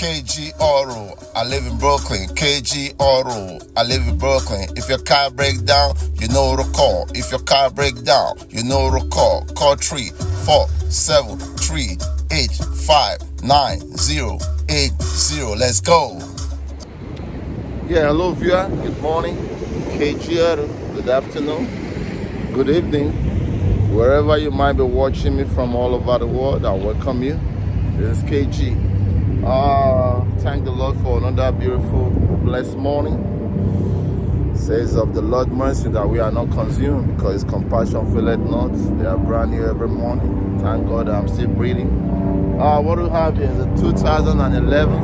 KG Auto, I live in Brooklyn. KG Auto, I live in Brooklyn. If your car breaks down, you know to call. If your car breaks down, you know to call. Call 347-385-9080. Let's go. Yeah, hello viewer. Good morning. KG Auto. Good afternoon. Good evening. Wherever you might be watching me from all over the world, I welcome you. This is KG. Thank the Lord for another beautiful, blessed morning. Says of the Lord mercy that we are not consumed, because His compassion faileth not. They are brand new every morning. Thank God I'm still breathing. What we have here is a 2011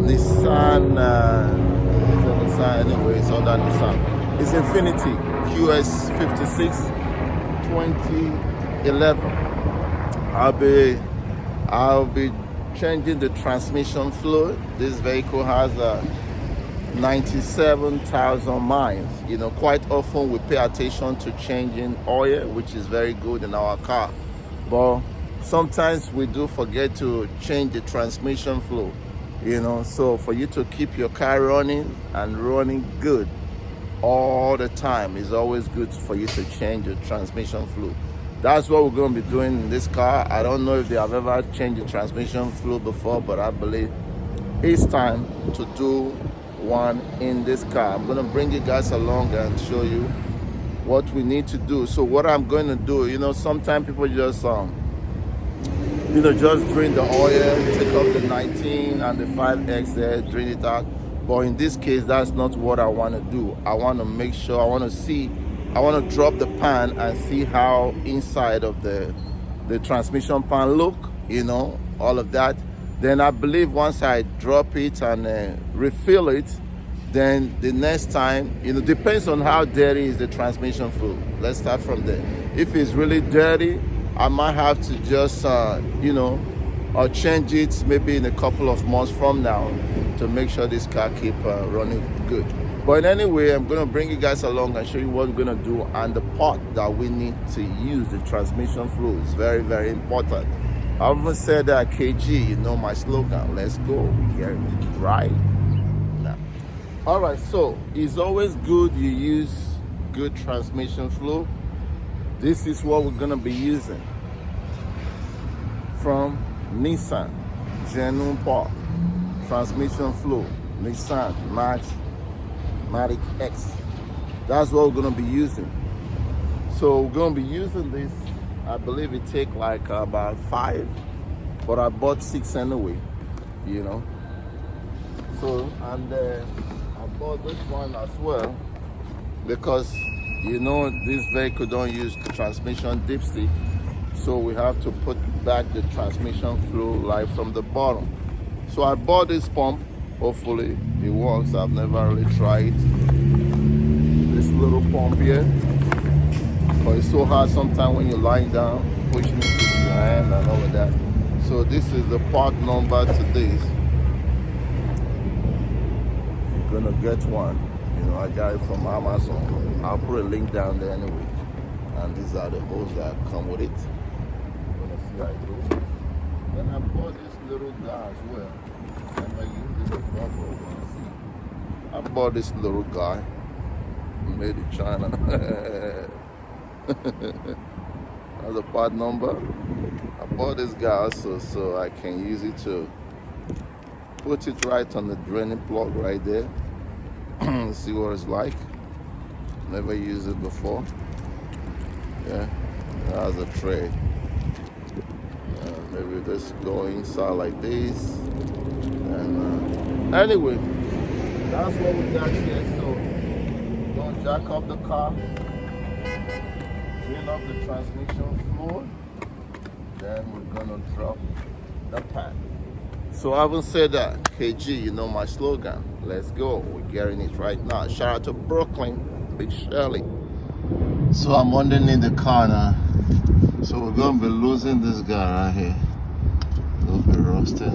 Nissan. It's a Nissan anyway. It's other Nissan. It's Infiniti QX56 2011. I'll be changing the transmission fluid. This vehicle has 97,000 miles. You know, quite often we pay attention to changing oil, which is very good in our car, but sometimes we do forget to change the transmission fluid. You know, so for you to keep your car running and running good all the time, it's always good for you to change the transmission fluid. That's what we're going to be doing in this car. I don't know if they have ever changed the transmission fluid before, but I believe it's time to do one in this car. I'm going to bring you guys along and show you what we need to do. So what I'm going to do, you know, sometimes people just, just drain the oil, take off the 19 and the 5X there, drain it out. But in this case, that's not what I want to do. I want to make sure, I want to drop the pan and see how inside of the transmission pan look, you know, all of that. Then I believe once I drop it and refill it, then the next time, you know, depends on how dirty is the transmission fluid. Let's start from there. If it's really dirty, I might have to just, or change it maybe in a couple of months from now to make sure this car keep running good. But anyway, I'm going to bring you guys along and show you what we're going to do, and the part that we need to use, the transmission fluid, is very, very important. I often said that KG, you know my slogan, let's go, we get it right now. All right, so it's always good you use good transmission fluid. This is what we're going to be using from Nissan, genuine part, transmission fluid, Nissan Matic X. That's what we're going to be using. So we're going to be using this. I believe it take like about 5, but I bought 6 anyway, you know. So, and I bought this one as well because, you know, this vehicle don't use the transmission dipstick, so we have to put back the transmission fluid like from the bottom. So I bought this pump. Hopefully it works. I've never really tried this little pump here, but it's so hard sometimes when you're lying down, pushing it with your hand and all of that. So this is the part number to this. If you're gonna get one, you know, I got it from Amazon. I'll put a link down there anyway. And these are the hoses that come with it. You're gonna see how it goes. Then I bought this little guy as well. I bought this little guy, made in China. That's a part number. I bought this guy also so I can use it to put it right on the draining plug right there. See what it's like. Never used it before. Yeah, that's a tray. Maybe just go inside like this. And anyway, that's what we got here. So don't jack up the car, drain up the transmission fluid, then we're gonna drop the pan. So I haven't said that, KG, you know my slogan, let's go, we're getting it right now. Shout out to Brooklyn, Big Shirley. So I'm underneath the car now, so we're gonna be losing this guy right here. A little bit rusted.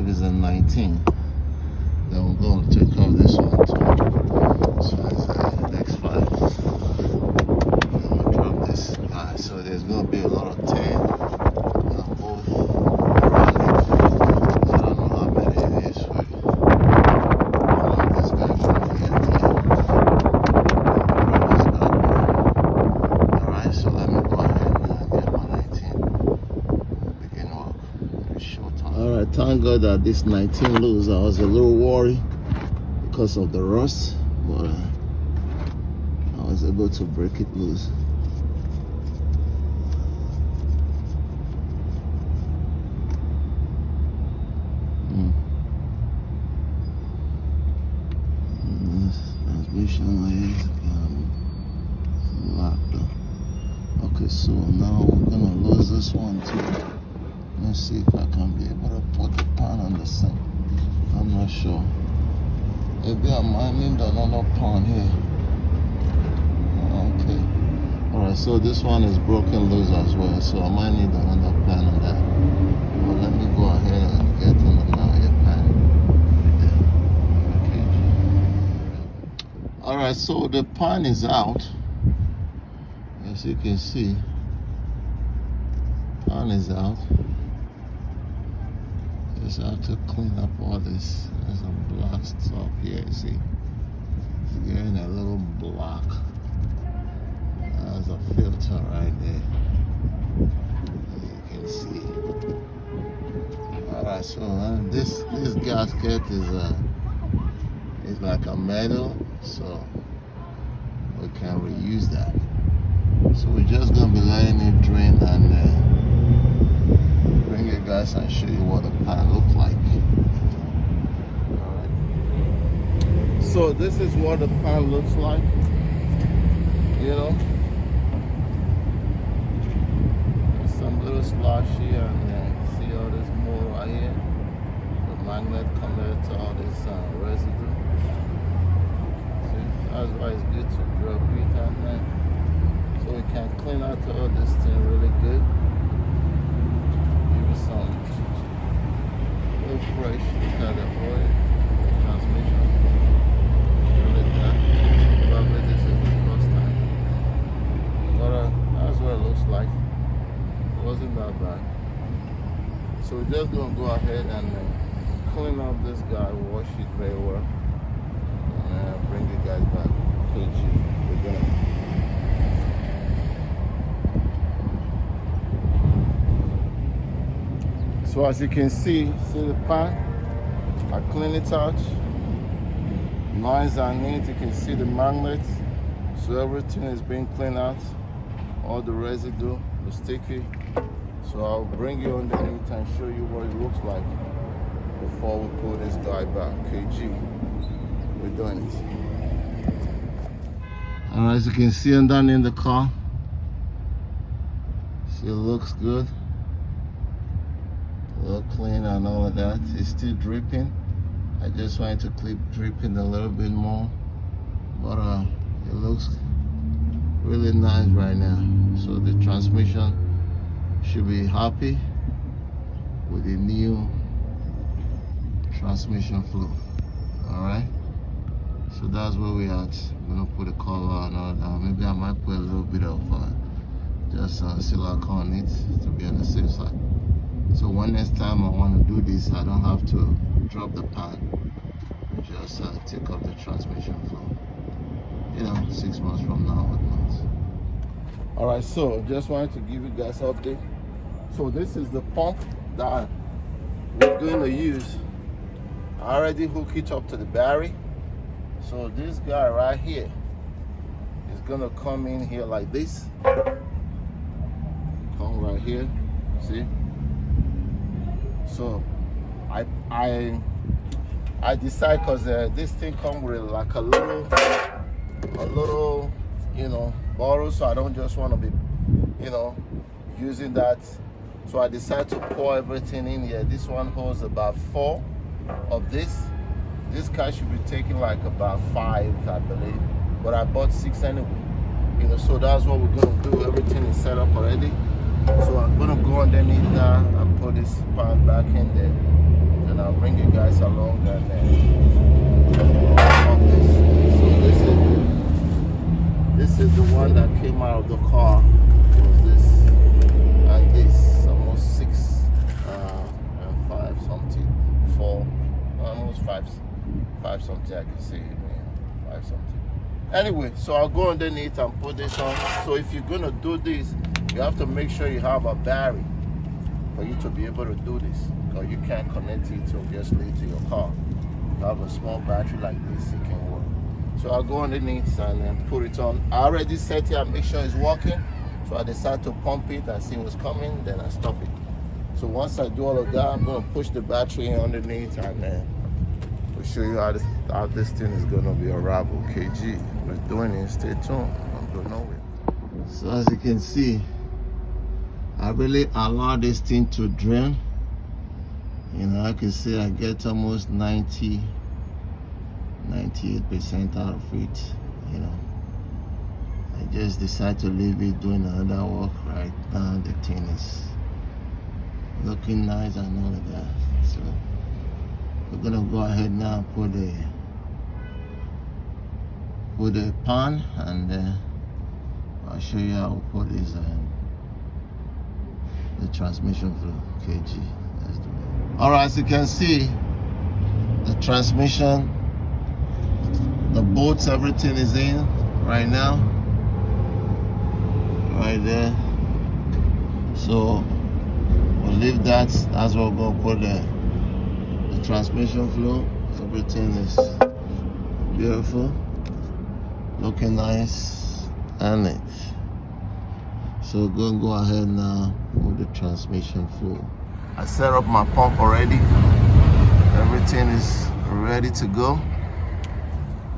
Is a 19. Then we're going to take off this one too. So it's X5. God that this 19 loose. I was a little worried because of the rust, but I was able to break it loose. Transmission is locked up. Okay, so now we're gonna lose this one too. Let's see if I can be able to put the pan on the sink. I'm not sure. Maybe I might need another pan here. Okay. Alright, so this one is broken loose as well, so I might need another pan on that. Well, let me go ahead and get another pan. Okay. Alright, so the pan is out. As you can see, pan is out. Just have to clean up all this. There's some black stuff here, you see. It's getting a little black. There's a filter right there. You can see. Alright, so this gasket is like a metal, so we can reuse that. So we're just gonna be letting it drain and bring you guys and show you what the pan looks like. Alright. So this is what the pan looks like. You know, there's some little splash here and there. See all this more right here? The magnet connected to all this residue. See, that's why it's good to drop it and then. So we can clean out all this thing really good. Give it some little fresh. Look at the oil, transmission. Really that. Probably this is the first time. But that's what it looks like. It wasn't that bad. So we're just gonna go ahead and clean up this guy, wash it very well, and bring you guys back. We're gonna. So as you can see the pan, I clean it out, nice and neat. You can see the magnets, so everything is being cleaned out, all the residue, the sticky. So I'll bring you underneath and show you what it looks like before we pull this guy back. KG, we're doing it. And as you can see underneath the car, see it looks good. Look clean and all of that. It's still dripping. I just wanted to keep dripping a little bit more, but it looks really nice right now. So the transmission should be happy with the new transmission flow. All right, so that's where we at. I'm gonna put a color and all that. Maybe I might put a little bit of just silicone on it to be on the safe side. So when next time I want to do this, I don't have to drop the pan. Just take up the transmission flow. You know, 6 months from now, whatnot. All right, so just wanted to give you guys an update. So this is the pump that we're going to use. I already hooked it up to the battery. So this guy right here is gonna come in here like this. Come right here, see? So I decide, because this thing comes with like a little, you know, bottle, so I don't just want to be, you know, using that. So I decided to pour everything in here. This one holds about 4 of this. This guy should be taking like about 5, I believe, but I bought 6 anyway. You know, so that's what we're gonna do. Everything is set up already. So I'm gonna go underneath now and put this pan back in there, and I'll bring you guys along and on this. So this is the one that came out of the car. It was this and this, almost 6 and 5 something, 4, almost 5 something. I can see it, man, 5 something. Anyway, so I'll go underneath and put this on. So if you're gonna do this, you have to make sure you have a battery. for you to be able to do this, because you can't connect it obviously to your car. You have a small battery like this, it can work. So I'll go underneath and then put it on. I already set it and make sure it's working. So I decide to pump it and see what's coming, then I stop it. So once I do all of that, I'm gonna push the battery in underneath and then we'll show you how this thing is gonna be unraveled. KG, we're doing it, stay tuned, don't go nowhere. So as you can see, I really allow this thing to drain. You know, I can say I get almost 98% out of it. You know, I just decide to leave it doing another work. Right now the thing is looking nice and all of that. So we're gonna go ahead now and put the pan, and then I'll show you how we put this the transmission flow. KG, let's do it. All right, as you can see, the transmission, the bolts, everything is in right now, right there. So we'll leave that. That's what we're gonna put the transmission flow. Everything is beautiful, looking nice, and it. So we're gonna go ahead now with the transmission flow. I set up my pump already. Everything is ready to go.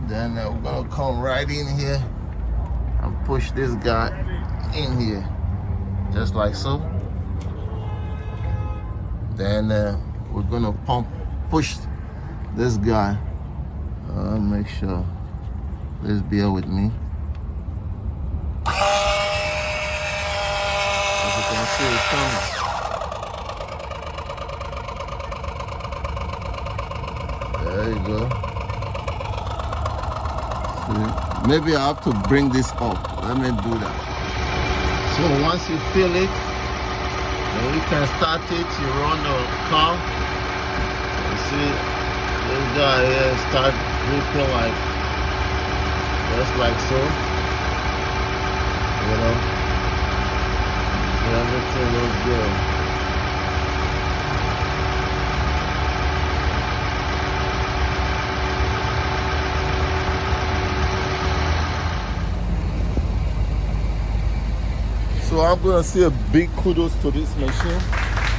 Then we're gonna come right in here and push this guy in here, just like so. Then we're gonna push this guy. Make sure, please bear with me. As you can see, it's coming. There you go. See? Maybe I have to bring this up. Let me do that. So once you feel it, then you can start it. You run the car. You see this guy here start dripping like just like so. You know, everything looks good. So I'm gonna say a big kudos to this machine.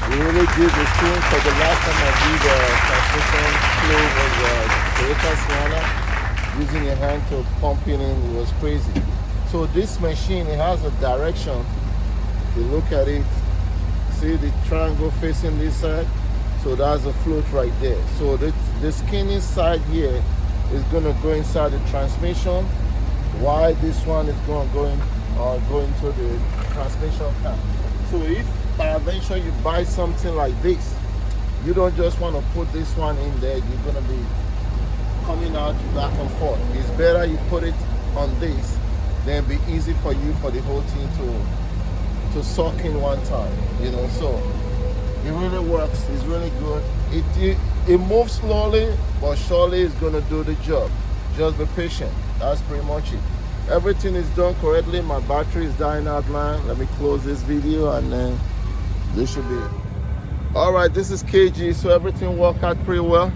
We really did this thing, for the last time I did the transmission flow was Toyota Sienna. Using your hand to pump it in, it was crazy. So this machine, it has a direction. You look at it, see the triangle facing this side? So that's a float right there. So the skinny side here is gonna go inside the transmission, while this one is gonna go into the transmission pan. So if eventually you buy something like this, you don't just want to put this one in there, you're going to be coming out back and forth. It's better you put it on this, then be easy for you for the whole thing to suck in one time, you know. So it really works, it's really good. It moves slowly, but surely it's going to do the job. Just be patient. That's pretty much it. Everything is done correctly. My battery is dying out now. Let me close this video and then this should be it. All right, this is KG. So everything worked out pretty well.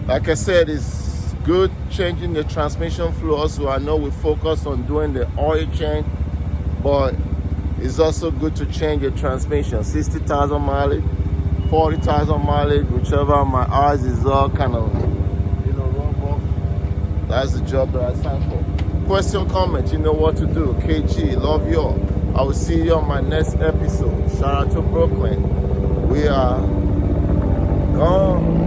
Like I said, it's good changing the transmission flow. So I know we focus on doing the oil change, but it's also good to change the transmission. 60,000 mileage, 40,000 mileage, whichever my eyes is all kind of, you know, wrong. That's the job that I signed for. Question, comment, you know what to do. KG, love you all. I will see you on my next episode. Shout out to Brooklyn. We are gone.